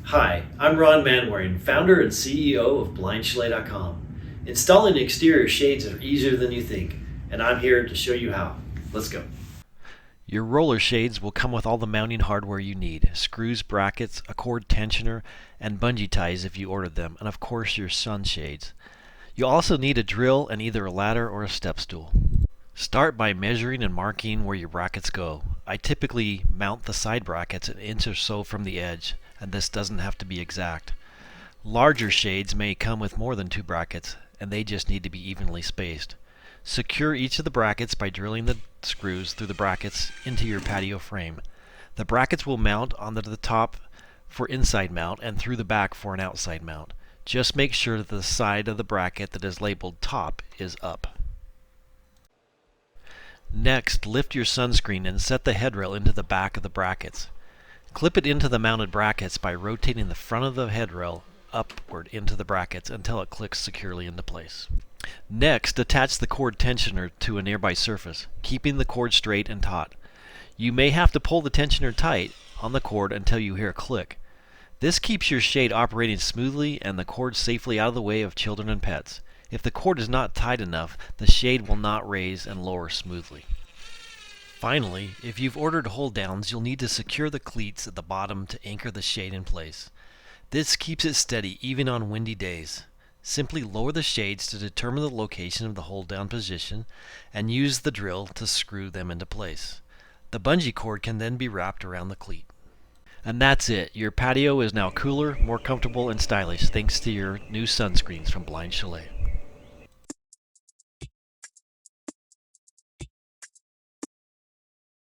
Hi, I'm Ron Manwaring, founder and CEO of BlindChalet.com. Installing exterior shades are easier than you think, and I'm here to show you how. Let's go. Your roller shades will come with all the mounting hardware you need: screws, brackets, a cord tensioner, and bungee ties if you ordered them, and of course your sunshades. You'll also need a drill and either a ladder or a step stool. Start by measuring and marking where your brackets go. I typically mount the side brackets an inch or so from the edge, and this doesn't have to be exact. Larger shades may come with more than 2 brackets, and they just need to be evenly spaced. Secure each of the brackets by drilling the screws through the brackets into your patio frame. The brackets will mount onto the top for inside mount and through the back for an outside mount. Just make sure that the side of the bracket that is labeled top is up. Next, lift your sunscreen and set the headrail into the back of the brackets. Clip it into the mounted brackets by rotating the front of the headrail upward into the brackets until it clicks securely into place. Next, attach the cord tensioner to a nearby surface, keeping the cord straight and taut. You may have to pull the tensioner tight on the cord until you hear a click. This keeps your shade operating smoothly and the cord safely out of the way of children and pets. If the cord is not tight enough, the shade will not raise and lower smoothly. Finally, if you've ordered hold downs, you'll need to secure the cleats at the bottom to anchor the shade in place. This keeps it steady even on windy days. Simply lower the shades to determine the location of the hold down position and use the drill to screw them into place. The bungee cord can then be wrapped around the cleat. And that's it. Your patio is now cooler, more comfortable, and stylish thanks to your new sunscreens from Blind Chalet.